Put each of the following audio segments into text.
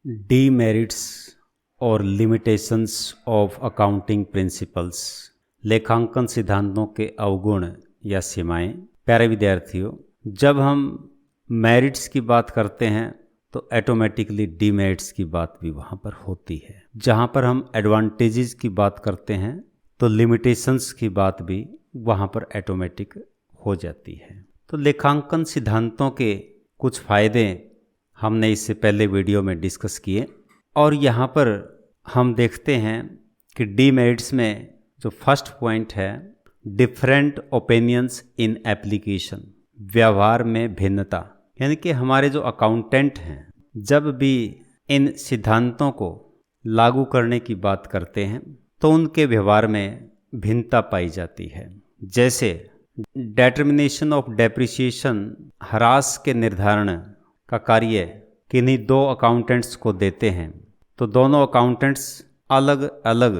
Demerits और limitations of accounting principles, लेखांकन सिद्धांतों के अवगुण या सीमाएं। प्यारे विद्यार्थियों, जब हम मेरिट्स की बात करते हैं तो ऑटोमेटिकली डीमेरिट्स की बात भी वहाँ पर होती है। जहाँ पर हम एडवांटेजेस की बात करते हैं तो लिमिटेशंस की बात भी वहाँ पर ऑटोमेटिक हो जाती है। तो लेखांकन सिद्धांतों के कुछ फ़ायदे हमने इससे पहले वीडियो में डिस्कस किए और यहाँ पर हम देखते हैं कि डीमेरिट्स में जो फर्स्ट पॉइंट है, डिफरेंट ओपिनियंस इन एप्लीकेशन, व्यवहार में भिन्नता। यानी कि हमारे जो अकाउंटेंट हैं जब भी इन सिद्धांतों को लागू करने की बात करते हैं तो उनके व्यवहार में भिन्नता पाई जाती है। जैसे डिटर्मिनेशन ऑफ डेप्रिसिएशन, ह्रास के निर्धारण का कार्य किन्हीं दो अकाउंटेंट्स को देते हैं तो दोनों अकाउंटेंट्स अलग अलग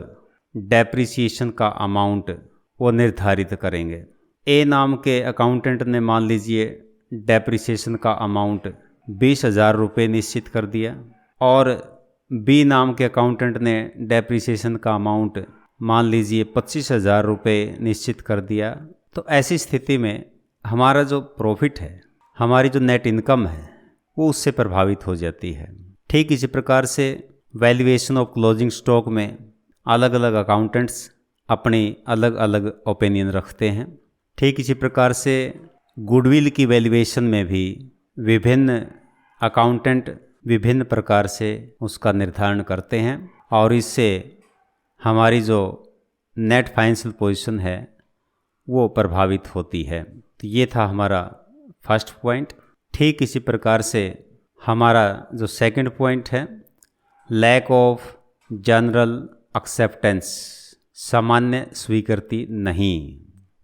डेप्रिसिएशन का अमाउंट वो निर्धारित करेंगे। ए नाम के अकाउंटेंट ने मान लीजिए डेप्रिसिएशन का अमाउंट 20,000 रुपये निश्चित कर दिया और बी नाम के अकाउंटेंट ने डेप्रिसिएशन का अमाउंट मान लीजिए 25,000 रुपये निश्चित कर दिया। तो ऐसी स्थिति में हमारा जो प्रॉफिट है, हमारी जो नेट इनकम है, वो उससे प्रभावित हो जाती है। ठीक इसी प्रकार से वैल्यूएशन ऑफ क्लोजिंग स्टॉक में अलग अलग अकाउंटेंट्स अपनी अलग अलग ओपिनियन रखते हैं। ठीक इसी प्रकार से गुडविल की वैल्यूएशन में भी विभिन्न अकाउंटेंट विभिन्न प्रकार से उसका निर्धारण करते हैं और इससे हमारी जो नेट फाइनेंशियल पोजीशन है वो प्रभावित होती है। तो ये था हमारा फर्स्ट पॉइंट। ठीक इसी प्रकार से हमारा जो सेकंड पॉइंट है, लैक ऑफ जनरल एक्सेप्टेंस, सामान्य स्वीकृति नहीं।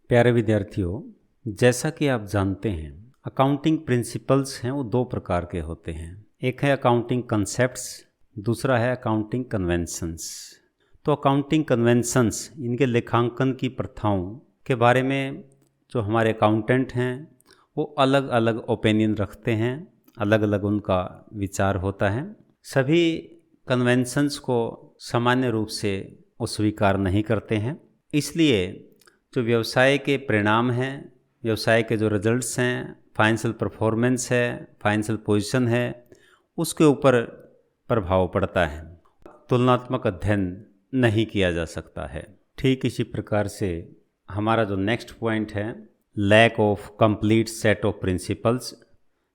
प्यारे विद्यार्थियों, जैसा कि आप जानते हैं अकाउंटिंग प्रिंसिपल्स हैं वो दो प्रकार के होते हैं। एक है अकाउंटिंग कंसेप्ट्स, दूसरा है अकाउंटिंग कन्वेंशंस। तो अकाउंटिंग कन्वेंशंस, इनके लेखांकन की प्रथाओं के बारे में जो हमारे अकाउंटेंट हैं वो अलग अलग ओपिनियन रखते हैं, अलग अलग उनका विचार होता है। सभी कन्वेंशंस को सामान्य रूप से वो स्वीकार नहीं करते हैं। इसलिए जो व्यवसाय के परिणाम हैं, व्यवसाय के जो रिजल्ट्स हैं, फाइनेंशियल परफॉर्मेंस है, फाइनेंशियल पोजीशन है, उसके ऊपर प्रभाव पड़ता है। तुलनात्मक अध्ययन नहीं किया जा सकता है। ठीक इसी प्रकार से हमारा जो नेक्स्ट पॉइंट है, lack of complete set of principles,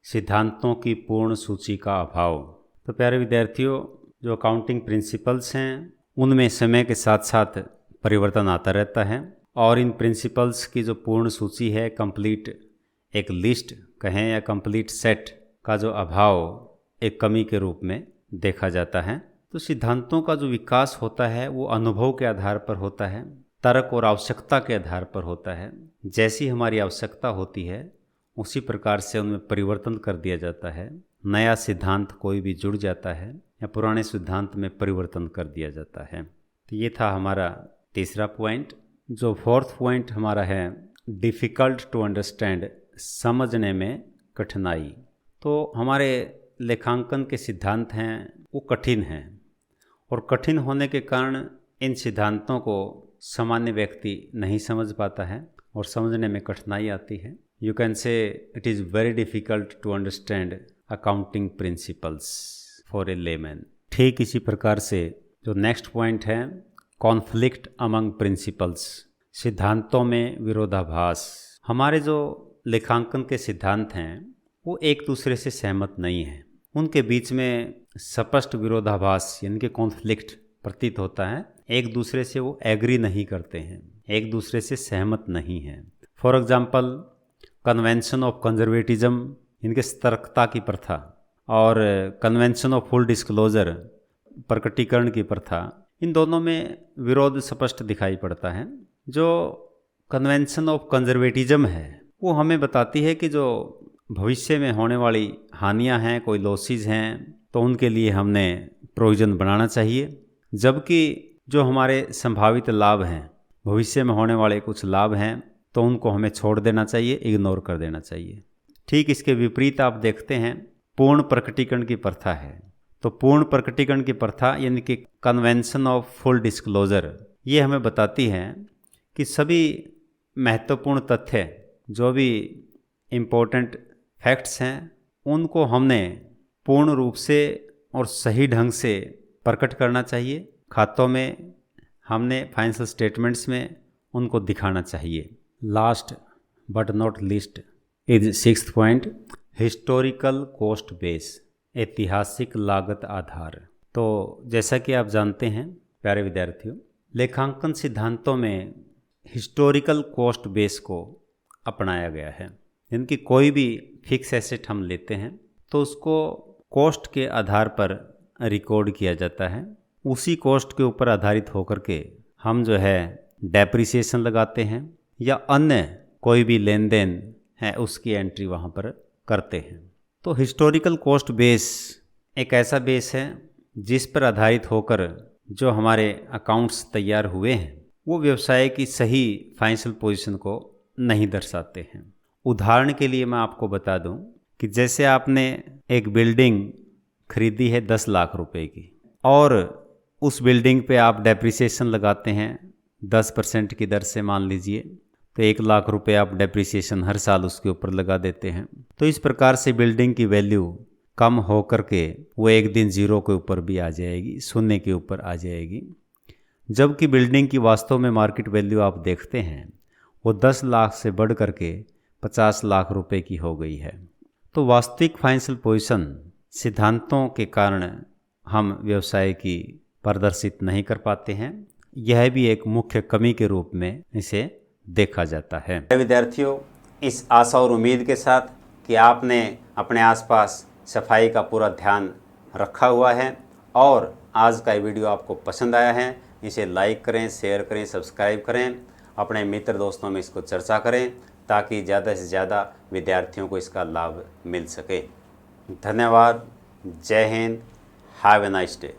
सिद्धांतों की पूर्ण सूची का अभाव। तो प्यारे विद्यार्थियों, जो अकाउंटिंग प्रिंसिपल्स हैं उनमें समय के साथ साथ परिवर्तन आता रहता है और इन प्रिंसिपल्स की जो पूर्ण सूची है, कंप्लीट एक लिस्ट कहें या कंप्लीट सेट का जो अभाव एक कमी के रूप में देखा जाता है। तो सिद्धांतों का जो विकास होता है वो अनुभव के आधार पर होता है, तर्क और आवश्यकता के आधार पर होता है। जैसी हमारी आवश्यकता होती है उसी प्रकार से उनमें परिवर्तन कर दिया जाता है। नया सिद्धांत कोई भी जुड़ जाता है या पुराने सिद्धांत में परिवर्तन कर दिया जाता है। तो ये था हमारा तीसरा पॉइंट। जो फोर्थ पॉइंट हमारा है, डिफ़िकल्ट टू अंडरस्टैंड, समझने में कठिनाई। तो हमारे लेखांकन के सिद्धांत हैं वो कठिन हैं और कठिन होने के कारण इन सिद्धांतों को सामान्य व्यक्ति नहीं समझ पाता है और समझने में कठिनाई आती है। You can say it is very difficult to understand accounting principles for a layman. ठीक इसी प्रकार से जो नेक्स्ट पॉइंट है, कॉन्फ्लिक्ट अमंग प्रिंसिपल्स, सिद्धांतों में विरोधाभास। हमारे जो लेखांकन के सिद्धांत हैं वो एक दूसरे से सहमत नहीं हैं, उनके बीच में स्पष्ट विरोधाभास यानी कि कॉन्फ्लिक्ट प्रतीत होता है। एक दूसरे से वो एग्री नहीं करते हैं, एक दूसरे से सहमत नहीं हैं। For example, convention of conservatism, इनके सतर्कता की प्रथा, और कन्वेंशन ऑफ फुल डिस्क्लोजर, प्रकटीकरण की प्रथा, इन दोनों में विरोध स्पष्ट दिखाई पड़ता है। जो कन्वेंशन ऑफ कंजर्वेटिज्म है वो हमें बताती है कि जो भविष्य में होने वाली हानियां हैं, कोई लॉसेस हैं, तो उनके लिए हमने प्रोविज़न बनाना चाहिए। जबकि जो हमारे संभावित लाभ हैं, भविष्य में होने वाले कुछ लाभ हैं, तो उनको हमें छोड़ देना चाहिए, इग्नोर कर देना चाहिए। ठीक इसके विपरीत आप देखते हैं पूर्ण प्रकटीकरण की प्रथा है। तो पूर्ण प्रकटीकरण की प्रथा यानी कि कन्वेंशन ऑफ फुल डिस्क्लोजर ये हमें बताती है कि सभी महत्वपूर्ण तथ्य जो भी इम्पोर्टेंट फैक्ट्स हैं उनको हमने पूर्ण रूप से और सही ढंग से प्रकट करना चाहिए। खातों में हमने फाइनेंशियल स्टेटमेंट्स में उनको दिखाना चाहिए। Last but not least is 6th point, historical cost base, ऐतिहासिक लागत आधार। तो जैसा कि आप जानते हैं प्यारे विद्यार्थियों, लेखांकन सिद्धांतों में हिस्टोरिकल कॉस्ट बेस को अपनाया गया है। यानी कि कोई भी फिक्स एसेट हम लेते हैं तो उसको कॉस्ट के आधार पर रिकॉर्ड किया जाता है। उसी कॉस्ट के ऊपर आधारित होकर के हम जो है डेप्रिसिएशन लगाते हैं या अन्य कोई भी लेन देन है उसकी एंट्री वहाँ पर करते हैं। तो हिस्टोरिकल कॉस्ट बेस एक ऐसा बेस है जिस पर आधारित होकर जो हमारे अकाउंट्स तैयार हुए हैं वो व्यवसाय की सही फाइनेंशियल पोजीशन को नहीं दर्शाते हैं। उदाहरण के लिए मैं आपको बता दूं कि जैसे आपने एक बिल्डिंग खरीदी है 10 लाख रुपए की और उस बिल्डिंग पे आप डेप्रिसिएशन लगाते हैं 10% की दर से, मान लीजिए, तो 1 लाख रुपए आप डेप्रिसिएशन हर साल उसके ऊपर लगा देते हैं। तो इस प्रकार से बिल्डिंग की वैल्यू कम हो करके वो एक दिन जीरो के ऊपर भी आ जाएगी, शून्य के ऊपर आ जाएगी। जबकि बिल्डिंग की वास्तव में मार्केट वैल्यू आप देखते हैं वो 10 लाख से बढ़ करके 50 लाख रुपए की हो गई है। तो वास्तविक फाइनेंशियल पोजीशन सिद्धांतों के कारण हम व्यवसाय की प्रदर्शित नहीं कर पाते हैं। यह भी एक मुख्य कमी के रूप में इसे देखा जाता है। विद्यार्थियों, इस आशा और उम्मीद के साथ कि आपने अपने आसपास सफाई का पूरा ध्यान रखा हुआ है और आज का वीडियो आपको पसंद आया है, इसे लाइक करें, शेयर करें, सब्सक्राइब करें, अपने मित्र दोस्तों में इसको चर्चा करें ताकि ज़्यादा से ज़्यादा विद्यार्थियों को इसका लाभ मिल सके। धन्यवाद। जय Hind. Have a nice day.